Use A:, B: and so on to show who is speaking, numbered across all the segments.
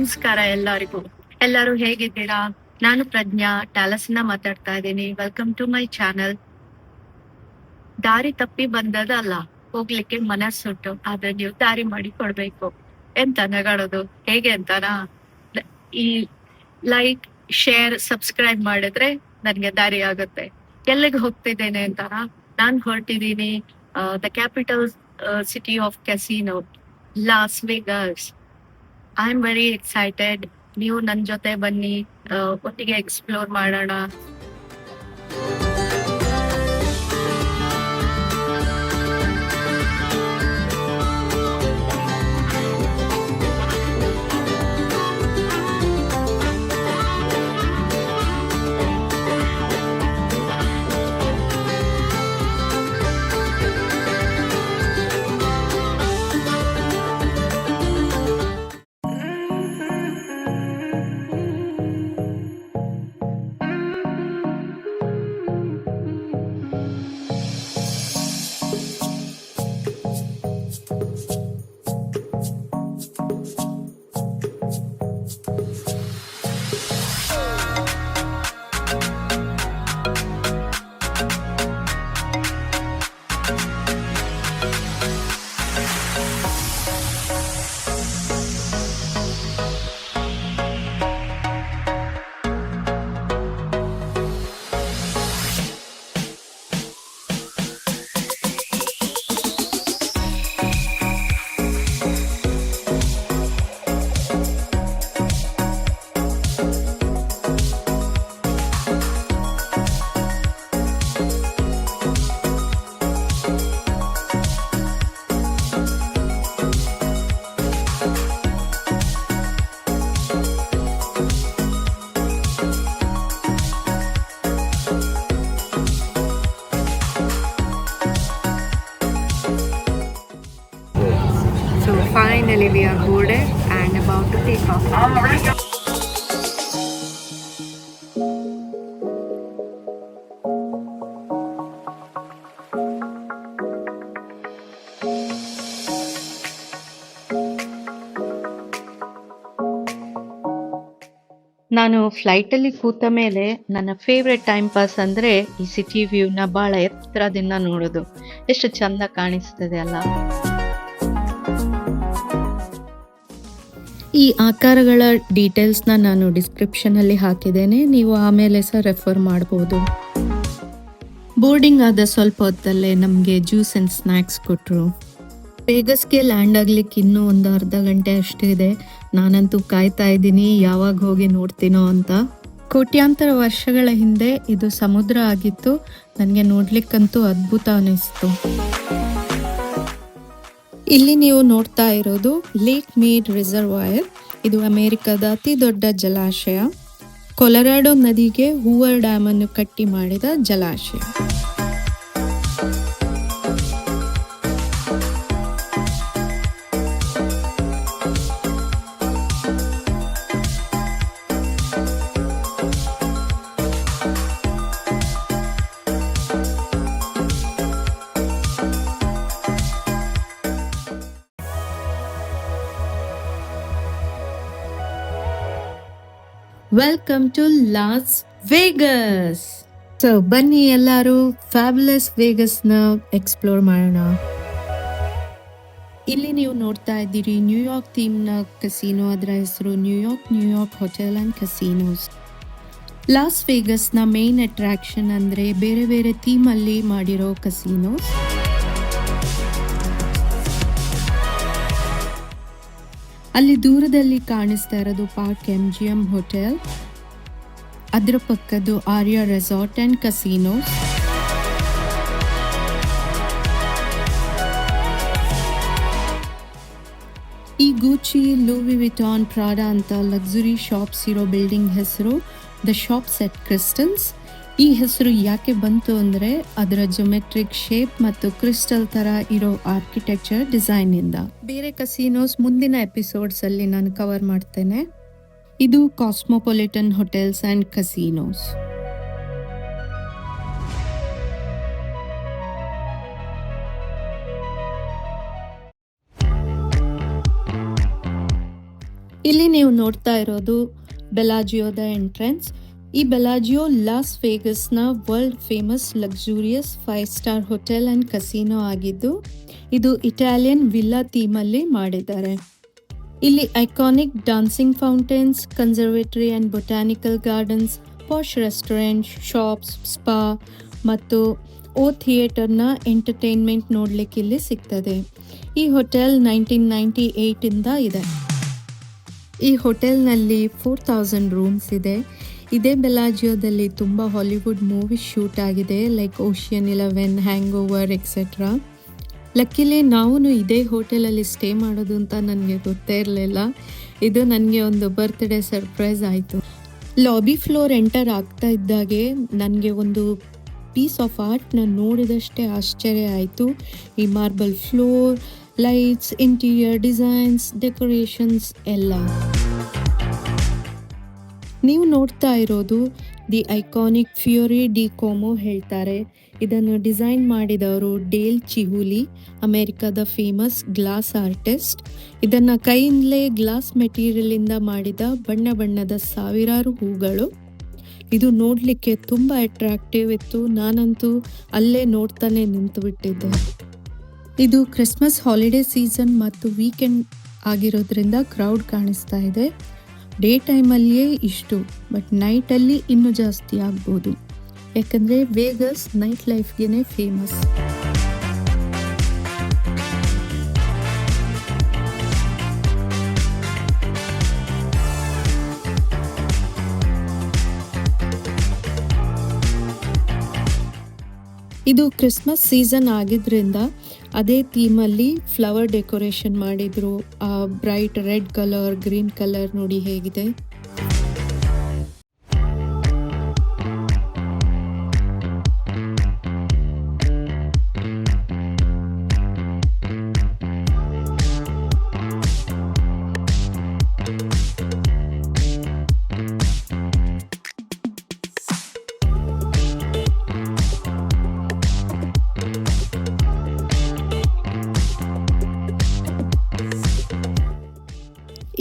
A: ನಮಸ್ಕಾರ ಎಲ್ಲರಿಗೂ. ಎಲ್ಲರೂ ಹೇಗಿದ್ದೀರಾ? ನಾನು ಪ್ರಜ್ಞಾ ಟ್ಯಾಲಸ್‌ನ ಮಾತಾಡ್ತಾ ಇದ್ದೀನಿ. Welcome to my channel. ದಾರಿ ತಪ್ಪಿ ಬಂದದಲ್ಲ, ಹೋಗ್ಲಿಕ್ಕೆ ಮನಸ್ಸುಂಟು. ಆದ್ರೆ ನೀವು ದಾರಿ ಮಾಡಿ ಕೊಡ್ಬೇಕು. ಎಂತ ನಗಾಡೋದು? ಹೇಗೆ ಅಂತನಾ? ಈ ಲೈಕ್, ಶೇರ್, ಸಬ್ಸ್ಕ್ರೈಬ್ ಮಾಡಿದ್ರೆ ನನ್ಗೆ ದಾರಿ ಆಗುತ್ತೆ. ಎಲ್ಲಿಗೆ ಹೋಗ್ತಿದ್ದೇನೆ ಅಂತನಾ? ನಾನ್ ಹೊರಟಿದ್ದೀನಿ the capital city of casino, Las Vegas. I am very excited. ನೀವು ನನ್ ಜೊತೆ ಬನ್ನಿ, ಒಟ್ಟಿಗೆ ಎಕ್ಸ್ಪ್ಲೋರ್ ಮಾಡೋಣ. So finally we are boarded and about to take off. ನಾನು ಫ್ಲೈಟಲ್ಲಿ ಕೂತ ಮೇಲೆ ನನ್ನ ಫೇವ್ರೆಟ್ ಟೈಮ್ ಪಾಸ್ ಅಂದರೆ ಈ ಸಿಟಿ ವ್ಯೂನ ಭಾಳ ಎತ್ತರದಿಂದ ನೋಡೋದು. ಎಷ್ಟು ಚಂದ ಕಾಣಿಸ್ತದೆ ಅಲ್ಲ. ಈ ಆಕಾರಗಳ ಡೀಟೇಲ್ಸ್ನ ನಾನು ಡಿಸ್ಕ್ರಿಪ್ಷನಲ್ಲಿ ಹಾಕಿದ್ದೇನೆ, ನೀವು ಆಮೇಲೆ ಸಹ ರೆಫರ್ ಮಾಡ್ಬೋದು. ಬೋರ್ಡಿಂಗ್ ಆದ ಸ್ವಲ್ಪ ಹೊತ್ತಲ್ಲೇ ನಮಗೆ ಜ್ಯೂಸ್ ಆ್ಯಂಡ್ ಸ್ನ್ಯಾಕ್ಸ್ ಕೊಟ್ಟರು. ವೇಗಸ್ಗೆ ಲ್ಯಾಂಡ್ ಆಗ್ಲಿಕ್ಕೆ ಇನ್ನೂ ಒಂದು ಅರ್ಧ ಗಂಟೆ ಅಷ್ಟಿದೆ. ನಾನಂತೂ ಕಾಯ್ತಾ ಇದ್ದೀನಿ ಯಾವಾಗ ಹೋಗಿ ನೋಡ್ತೀನೋ ಅಂತ. ಕೋಟ್ಯಾಂತರ ವರ್ಷಗಳ ಹಿಂದೆ ಇದು ಸಮುದ್ರ ಆಗಿತ್ತು. ನನಗೆ ನೋಡ್ಲಿಕ್ಕಂತೂ ಅದ್ಭುತ ಅನಿಸ್ತು. ಇಲ್ಲಿ ನೀವು ನೋಡ್ತಾ ಇರೋದು ಲೇಕ್ ಮೇಡ್ ರಿಸರ್ವಾಯರ್. ಇದು ಅಮೆರಿಕದ ಅತಿ ದೊಡ್ಡ ಜಲಾಶಯ. ಕೊಲರಾಡೋ ನದಿಗೆ ಹೂವರ್ ಡ್ಯಾಮ್ ಅನ್ನು ಕಟ್ಟಿ ಮಾಡಿದ ಜಲಾಶಯ. Welcome to Las Vegas. So ಬನ್ನಿ ಎಲ್ಲರೂ ಫ್ಯಾಬ್ಯುಲಸ್ ವೇಗಸ್ನ ಎಕ್ಸ್ಪ್ಲೋರ್ ಮಾಡೋಣ. ಇಲ್ಲಿ ನೀವು ನೋಡ್ತಾ ಇದ್ದೀರಿ ನ್ಯೂಯಾರ್ಕ್ ಥೀಮ್ನ ಕಸಿನೋ. ಅದರ ಹೆಸರು New York hotel and casinos. Las ವೇಗಸ್ನ ಮೇನ್ ಅಟ್ರಾಕ್ಷನ್ ಅಂದರೆ ಬೇರೆ ಬೇರೆ ಥೀಮಲ್ಲಿ ಮಾಡಿರೋ ಕಸಿನೋಸ್. ಅಲ್ಲಿ ದೂರದಲ್ಲಿ ಕಾಣಿಸ್ತಾ ಇರೋದು ಪಾರ್ಕ್ MGM ಹೋಟೆಲ್. ಅದರ ಪಕ್ಕದ್ದು ಆರ್ಯ ರೆಸಾರ್ಟ್ ಆ್ಯಂಡ್ ಕಸಿನೋಸ್. ಈ ಗೂಚಿ, ಲೂವಿ ವಿಟಾನ್, ಪ್ರಾಡಾ ಅಂತ ಲಕ್ಸುರಿ ಶಾಪ್ಸ್ ಇರೋ ಬಿಲ್ಡಿಂಗ್ ಹೆಸರು ದ ಶಾಪ್ಸ್ ಎಟ್ ಕ್ರಿಸ್ಟಲ್ಸ್. ಈ ಹೆಸರು ಯಾಕೆ ಬಂತು ಅಂದರೆ ಅದರ ಜೊಮೆಟ್ರಿಕ್ ಶೇಪ್ ಮತ್ತು ಕ್ರಿಸ್ಟಲ್ ಥರ ಇರೋ ಆರ್ಕಿಟೆಕ್ಚರ್ ಡಿಸೈನ್ ಇಂದ. ಬೇರೆ ಕಸಿನೋಸ್ ಮುಂದಿನ ಎಪಿಸೋಡ್ಸ್ ಅಲ್ಲಿ ನಾನು ಕವರ್ ಮಾಡ್ತೇನೆ. ಇದು ಕಾಸ್ಮೋಪಾಲಿಟನ್ ಹೋಟೆಲ್ಸ್ ಆ್ಯಂಡ್ ಕಸಿನೋಸ್. ಇಲ್ಲಿ ನೀವು ನೋಡ್ತಾ ಇರೋದು ಬೆಲಾಜಿಯೋದ ಎಂಟ್ರೆನ್ಸ್. ಈ ಬೆಲಾಜಿಯೋ ಲಾಸ್ ವೇಗಸ್ನ world famous luxurious five star hotel and casino ಆಗಿದ್ದು, ಇದು ಇಟಾಲಿಯನ್ ವಿಲ್ಲಾ ಥೀಮಲ್ಲಿ ಮಾಡಿದ್ದಾರೆ. ಇಲ್ಲಿ iconic dancing fountains, conservatory and botanical gardens, posh restaurant, shops, spa ಮತ್ತು ಥಿಯೇಟರ್ನ ಎಂಟರ್ಟೈನ್ಮೆಂಟ್ ನೋಡಲಿಕ್ಕೆ ಇಲ್ಲಿ ಸಿಗ್ತದೆ. ಈ ಹೋಟೆಲ್ 1998ಇಂದ ಇದೆ. ಈ ಹೋಟೆಲ್ನಲ್ಲಿ 4000 ರೂಮ್ಸ್ ಇದೆ. ಇದೇ ಬೆಲಾಜಿಯೋದಲ್ಲಿ ತುಂಬ ಹಾಲಿವುಡ್ ಮೂವೀಸ್ ಶೂಟ್ ಆಗಿದೆ, ಲೈಕ್ ಓಷಿಯನ್ 11, ಹ್ಯಾಂಗ್ ಓವರ್ ಎಕ್ಸೆಟ್ರಾ. ಲಕ್ಕಿಲಿ ನಾವು ಇದೇ ಹೋಟೆಲಲ್ಲಿ ಸ್ಟೇ ಮಾಡೋದು ಅಂತ ನನಗೆ ಗೊತ್ತೇ ಇರಲಿಲ್ಲ. ಇದು ನನಗೆ ಒಂದು ಬರ್ತ್ಡೇ ಸರ್ಪ್ರೈಸ್ ಆಯಿತು. ಲಾಬಿ ಫ್ಲೋರ್ ಎಂಟರ್ ಆಗ್ತಾ ಇದ್ದಾಗೆ ನನಗೆ ಒಂದು ಪೀಸ್ ಆಫ್ ಆರ್ಟ್ನ ನೋಡಿದಷ್ಟೇ ಆಶ್ಚರ್ಯ ಆಯಿತು. ಈ marble floor, lights, interior designs, decorations ಎಲ್ಲ. ನೀವು ನೋಡ್ತಾ ಇರೋದು the iconic Fiori di Como ಹೇಳ್ತಾರೆ. ಇದನ್ನು ಡಿಸೈನ್ ಮಾಡಿದವರು ಡೇಲ್ ಚಿಹುಲಿ, ಅಮೆರಿಕದ ಫೇಮಸ್ ಗ್ಲಾಸ್ ಆರ್ಟಿಸ್ಟ್. ಇದನ್ನು ಕೈಯಿಂದಲೇ ಗ್ಲಾಸ್ ಮೆಟೀರಿಯಲಿಂದ ಮಾಡಿದ ಬಣ್ಣ ಬಣ್ಣದ ಸಾವಿರಾರು ಹೂಗಳು. ಇದು ನೋಡಲಿಕ್ಕೆ ತುಂಬ ಅಟ್ರಾಕ್ಟಿವ್ ಇತ್ತು. ನಾನಂತೂ ಅಲ್ಲೇ ನೋಡ್ತಾನೆ ನಿಂತು ಬಿಟ್ಟಿದ್ದೆ. ಇದು ಕ್ರಿಸ್ಮಸ್ ಹಾಲಿಡೇ ಸೀಸನ್ ಮತ್ತು ವೀಕೆಂಡ್ ಆಗಿರೋದ್ರಿಂದ ಕ್ರೌಡ್ ಕಾಣಿಸ್ತಾ ಇದೆ. ಡೇ ಟೈಮಲ್ಲಿಯೇ ಇಷ್ಟು, ಬಟ್ ನೈಟಲ್ಲಿ ಇನ್ನೂ ಜಾಸ್ತಿ ಆಗ್ಬೋದು, ಯಾಕಂದರೆ ವೇಗಸ್ ನೈಟ್ ಲೈಫ್ಗೆ ಫೇಮಸ್. ಇದು ಕ್ರಿಸ್ಮಸ್ ಸೀಸನ್ ಆಗಿದ್ರಿಂದ ಅದೇ ಥೀಮಲ್ಲಿ ಫ್ಲವರ್ ಡೆಕೋರೇಷನ್ ಮಾಡಿದ್ರು. Bright red colour, green colour ನೋಡಿ ಹೇಗಿದೆ.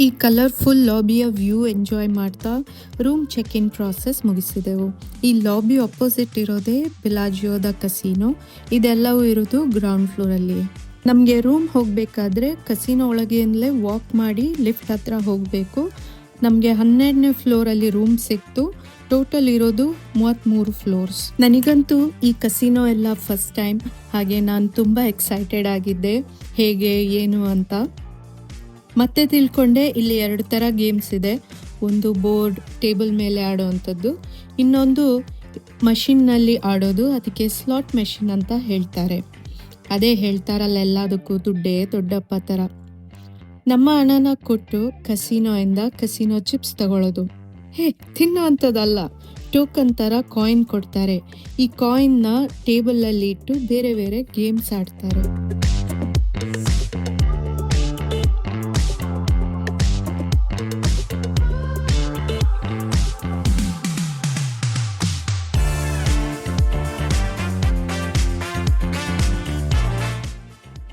A: ಈ ಕಲರ್ಫುಲ್ ಲಾಬಿಯ ವ್ಯೂ ಎಂಜಾಯ್ ಮಾಡ್ತಾ ರೂಮ್ ಚೆಕ್ ಇನ್ ಪ್ರಾಸೆಸ್ ಮುಗಿಸಿದೆವು. ಈ ಲಾಬಿ ಅಪೋಸಿಟ್ ಇರೋದೇ ಬೆಲಾಜಿಯೋದ ಕಸಿನೋ. ಇದೆಲ್ಲವೂ ಇರೋದು ಗ್ರೌಂಡ್ ಫ್ಲೋರಲ್ಲಿ. ನಮಗೆ ರೂಮ್ ಹೋಗಬೇಕಾದ್ರೆ ಕಸಿನೋ ಒಳಗಿಂದಲೇ ವಾಕ್ ಮಾಡಿ ಲಿಫ್ಟ್ ಹತ್ರ ಹೋಗಬೇಕು. ನಮಗೆ 12ನೇ ಫ್ಲೋರಲ್ಲಿ ರೂಮ್ ಸಿಕ್ತು. ಟೋಟಲ್ ಇರೋದು 33 ಫ್ಲೋರ್ಸ್. ನನಗಂತೂ ಈ ಕಸಿನೋ ಎಲ್ಲ ಫಸ್ಟ್ ಟೈಮ್, ಹಾಗೆ ನಾನು ತುಂಬ ಎಕ್ಸೈಟೆಡ್ ಆಗಿದ್ದೆ ಹೇಗೆ ಏನು ಅಂತ. ಮತ್ತೆ ತಿಳ್ಕೊಂಡೆ ಇಲ್ಲಿ 2 ಥರ ಗೇಮ್ಸ್ ಇದೆ. ಒಂದು ಬೋರ್ಡ್ ಟೇಬಲ್ ಮೇಲೆ ಆಡೋವಂಥದ್ದು, ಇನ್ನೊಂದು ಮಷಿನ್ನಲ್ಲಿ ಆಡೋದು. ಅದಕ್ಕೆ ಸ್ಲಾಟ್ ಮೆಷಿನ್ ಅಂತ ಹೇಳ್ತಾರೆ. ಅದೇ ಹೇಳ್ತಾರಲ್ಲ ಎಲ್ಲದಕ್ಕೂ ದುಡ್ಡೇ ದೊಡ್ಡಪ್ಪ ಥರ. ನಮ್ಮ ಹಣನ ಕೊಟ್ಟು ಕಸಿನೋ ಚಿಪ್ಸ್ ತಗೊಳ್ಳೋದು. ತಿನ್ನೋ ಅಂಥದ್ದಲ್ಲ, ಟೋಕನ್ ಥರ ಕಾಯಿನ್ ಕೊಡ್ತಾರೆ. ಈ ಕಾಯಿನ್ನ ಟೇಬಲಲ್ಲಿ ಇಟ್ಟು ಬೇರೆ ಬೇರೆ ಗೇಮ್ಸ್ ಆಡ್ತಾರೆ.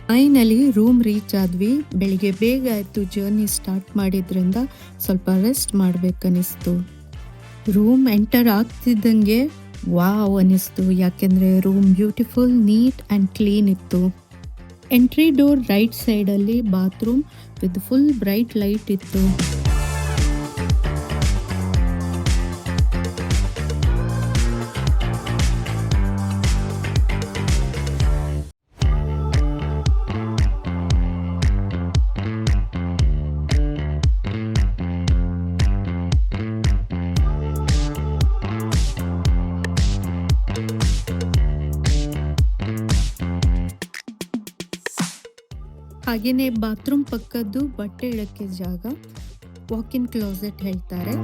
A: ಫೈನಲಿ ರೂಮ್ ರೀಚ್ ಆದ್ವಿ. ಬೆಳಿಗ್ಗೆ ಬೇಗ ಆಯಿತು, ಜರ್ನಿ ಸ್ಟಾರ್ಟ್ ಮಾಡಿದ್ರಿಂದ ಸ್ವಲ್ಪ ರೆಸ್ಟ್ ಮಾಡಬೇಕನ್ನಿಸ್ತು. ರೂಮ್ ಎಂಟರ್ ಆಗ್ತಿದ್ದಂಗೆ ವಾವ್ ಅನ್ನಿಸ್ತು, ಯಾಕೆಂದರೆ room beautiful, neat and clean ಇತ್ತು. ಎಂಟ್ರಿ ಡೋರ್ ರೈಟ್ ಸೈಡಲ್ಲಿ bathroom with full bright light ಇತ್ತು. ಹಾಗೆಯೇ ಬಾತ್ರೂಮ್ ಪಕ್ಕದ್ದು ಬಟ್ಟೆ ಇಡೋಕ್ಕೆ ಜಾಗ, ವಾಕ್-ಇನ್ ಕ್ಲೋಸೆಟ್ ಹೇಳ್ತಾರೆ.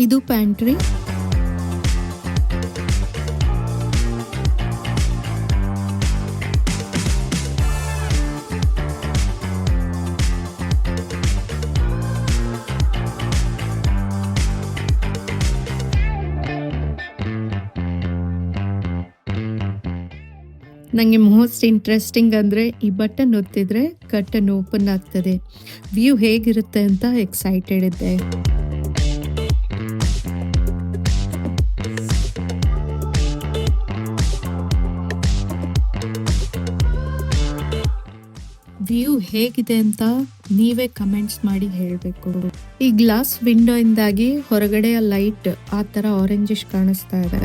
A: ಇದು ಪ್ಯಾಂಟ್ರಿ. ನನಗೆ ಮೋಸ್ಟ್ ಇಂಟ್ರೆಸ್ಟಿಂಗ್ ಅಂದರೆ ಈ ಬಟನ್ ಒತ್ತಿದ್ರೆ ಕರ್ಟನ್ ಓಪನ್ ಆಗ್ತದೆ. ವ್ಯೂ ಹೇಗಿರುತ್ತೆ ಅಂತ ಎಕ್ಸೈಟೆಡ್ ಇದ್ದೆ. ವ್ಯೂ ಹೇಗಿದೆ ಅಂತ ನೀವೇ ಕಮೆಂಟ್ಸ್ ಮಾಡಿ ಹೇಳಬೇಕು. ಈ ಗ್ಲಾಸ್ ವಿಂಡೋ ಇಂದಾಗಿ ಹೊರಗಡೆಯ ಲೈಟ್ ಆ ಥರ ಆರೆಂಜಿಶ್ ಕಾಣಿಸ್ತಾ ಇದೆ.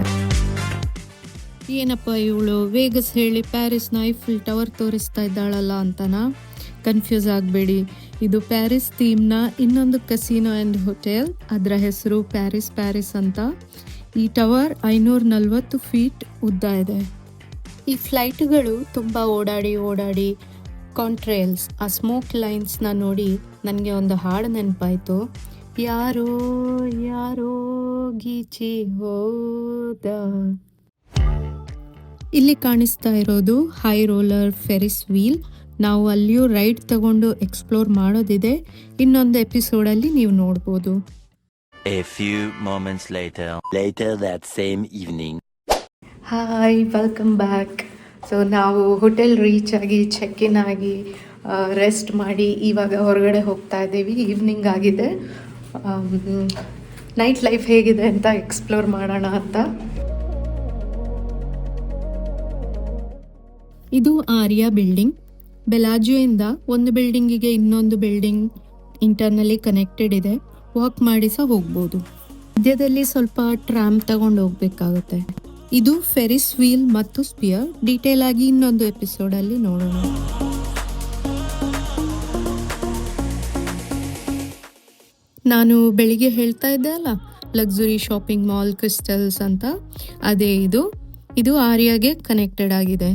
A: ಏನಪ್ಪ ಇವಳು ವೇಗಸ್ ಹೇಳಿ ಪ್ಯಾರಿಸ್ನ ಐಫಿಲ್ ಟವರ್ ತೋರಿಸ್ತಾ ಇದ್ದಾಳಲ್ಲ ಅಂತನಾ? ಕನ್ಫ್ಯೂಸ್ ಆಗಬೇಡಿ. ಇದು ಪ್ಯಾರಿಸ್ ಥೀಮ್ನ ಇನ್ನೊಂದು ಕಸಿನೋ ಆ್ಯಂಡ್ ಹೋಟೆಲ್. ಅದರ ಹೆಸರು ಪ್ಯಾರಿಸ್ ಅಂತ. ಈ ಟವರ್ 540 ಫೀಟ್ ಉದ್ದ ಇದೆ. ಈ ಫ್ಲೈಟ್ಗಳು ತುಂಬ ಓಡಾಡಿ ಕಾಂಟ್ರೇಲ್ಸ್, ಆ ಸ್ಮೋಕ್ ಲೈನ್ಸ್ನ ನೋಡಿ ನನಗೆ ಒಂದು ಹಾಡು ನೆನಪಾಯಿತು. ಯಾರೋ ಯಾರೋ ಗೀಚಿ ಹೋದ. ಇಲ್ಲಿ ಕಾಣಿಸ್ತಾ ಇರೋದು ಹೈ ರೋಲರ್ ಫೆರಿಸ್ ವೀಲ್. ನಾವು ಅಲ್ಲಿಯೂ ರೈಡ್ ತಗೊಂಡು ಎಕ್ಸ್ಪ್ಲೋರ್ ಮಾಡೋದಿದೆ. ಇನ್ನೊಂದು ಎಪಿಸೋಡಲ್ಲಿ ನೀವು ನೋಡ್ಬೋದು.
B: A few moments later that same evening.
A: Hi, welcome back. So ನಾವು ಹೋಟೆಲ್ ರೀಚ್ ಆಗಿ ಚೆಕ್ ಇನ್ ಆಗಿ ರೆಸ್ಟ್ ಮಾಡಿ ಇವಾಗ ಹೊರಗಡೆ ಹೋಗ್ತಾ ಇದ್ದೀವಿ. ಈವ್ನಿಂಗ್ ಆಗಿದೆ. ನೈಟ್ ಲೈಫ್ ಹೇಗಿದೆ ಅಂತ ಎಕ್ಸ್ಪ್ಲೋರ್ ಮಾಡೋಣ ಅಂತ. ಇದು ಆರ್ಯಾ ಬಿಲ್ಡಿಂಗ್. ಬೆಲಾಜಿಯೋಯಿಂದ ಒಂದು ಬಿಲ್ಡಿಂಗಿಗೆ ಇನ್ನೊಂದು ಬಿಲ್ಡಿಂಗ್ ಇಂಟರ್ನಲ್ಲಿ ಕನೆಕ್ಟೆಡ್ ಇದೆ. ವಾಕ್ ಮಾಡಿ ಸಹ ಹೋಗ್ಬೋದು. ಮಧ್ಯದಲ್ಲಿ ಸ್ವಲ್ಪ ಟ್ರಾಮ್ ತಗೊಂಡು ಹೋಗ್ಬೇಕಾಗುತ್ತೆ. ಇದು ಫೆರಿಸ್ ವೀಲ್ ಮತ್ತು ಸ್ಪಿಯರ್. ಡೀಟೇಲ್ ಆಗಿ ಇನ್ನೊಂದು ಎಪಿಸೋಡಲ್ಲಿ ನೋಡೋಣ. ನಾನು ಬೆಳಿಗ್ಗೆ ಹೇಳ್ತಾ ಇದ್ದೆ ಅಲ್ಲ, ಲಕ್ಸುರಿ ಶಾಪಿಂಗ್ ಮಾಲ್ ಕ್ರಿಸ್ಟಲ್ಸ್ ಅಂತ. ಅದೇ ಇದು ಆರ್ಯಾಗೆ ಕನೆಕ್ಟೆಡ್ ಆಗಿದೆ.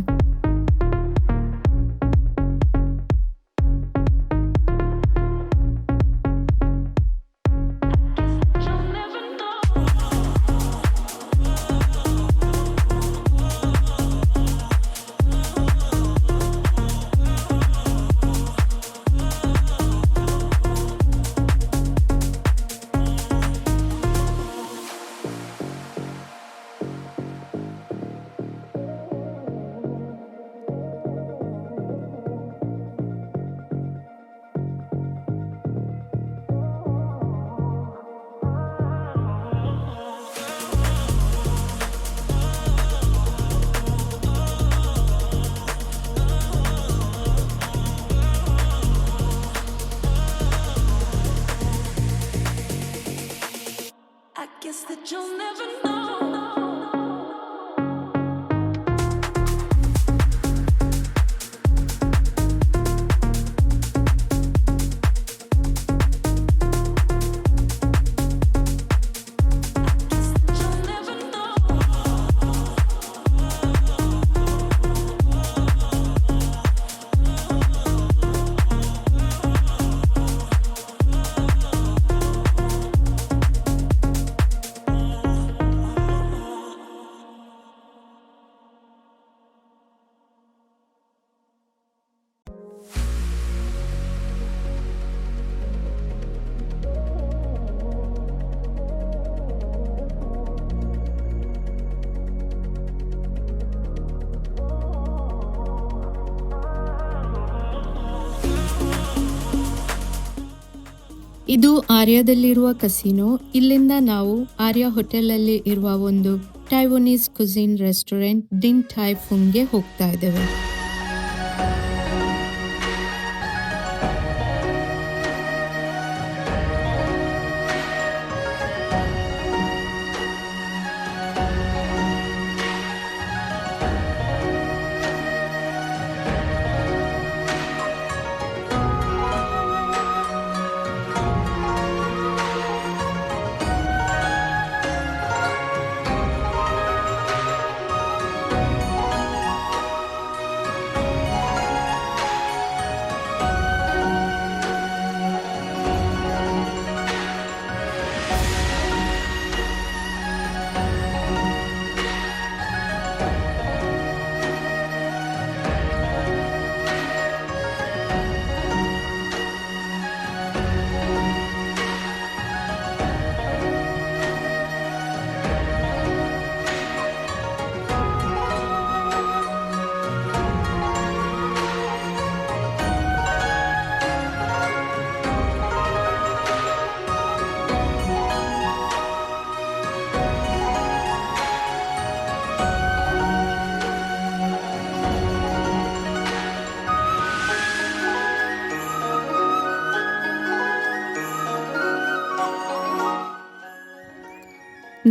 A: ಇದು ಆರ್ಯಾದಲ್ಲಿರುವ ಕಸಿನೋ. ಇಲ್ಲಿಂದ ನಾವು ಆರ್ಯಾ ಹೋಟೆಲಲ್ಲಿ ಇರುವ ಒಂದು ಟೈವನೀಸ್ ಕುಸಿನ್ ರೆಸ್ಟೋರೆಂಟ್ ಡಿನ್ ಥೈ ಫುಂಗ್ಗೆ ಹೋಗ್ತಾ ಇದ್ದೇವೆ.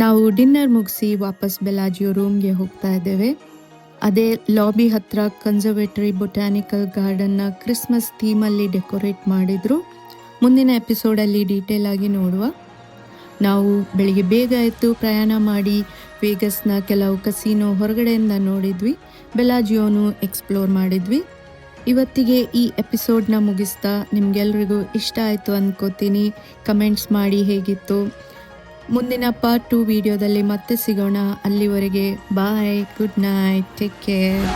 A: ನಾವು ಡಿನ್ನರ್ ಮುಗಿಸಿ ವಾಪಸ್ ಬೆಲಾಜಿಯೋ ರೂಮ್ಗೆ ಹೋಗ್ತಾ ಇದ್ದೇವೆ. ಅದೇ ಲಾಬಿ ಹತ್ರ ಕನ್ಸರ್ವೇಟರಿ ಬೊಟ್ಯಾನಿಕಲ್ ಗಾರ್ಡನ್ನ ಕ್ರಿಸ್ಮಸ್ ಥೀಮಲ್ಲಿ ಡೆಕೋರೇಟ್ ಮಾಡಿದ್ರು. ಮುಂದಿನ ಎಪಿಸೋಡಲ್ಲಿ ಡೀಟೇಲ್ ಆಗಿ ನೋಡುವ. ನಾವು ಬೆಳಿಗ್ಗೆ ಬೇಗ ಎದ್ದು ಪ್ರಯಾಣ ಮಾಡಿ ವೇಗಸ್ನ ಕೆಲವು ಕಸಿನೋ ಹೊರಗಡೆಯಿಂದ ನೋಡಿದ್ವಿ. ಬೆಲಾಜಿಯೋನು ಎಕ್ಸ್ಪ್ಲೋರ್ ಮಾಡಿದ್ವಿ. ಇವತ್ತಿಗೆ ಈ ಎಪಿಸೋಡ್ನ ಮುಗಿಸ್ತಾ ನಿಮ್ಗೆಲ್ರಿಗೂ ಇಷ್ಟ ಆಯಿತು ಅಂದ್ಕೋತೀನಿ. ಕಮೆಂಟ್ಸ್ ಮಾಡಿ ಹೇಗಿತ್ತು. ಮುಂದಿನ ಪಾರ್ಟ್ 2 ವಿಡಿಯೋದಲ್ಲಿ ಮತ್ತೆ ಸಿಗೋಣ. ಅಲ್ಲಿವರೆಗೆ ಬಾಯ್, ಗುಡ್ ನೈಟ್, ಟೇಕ್ ಕೇರ್.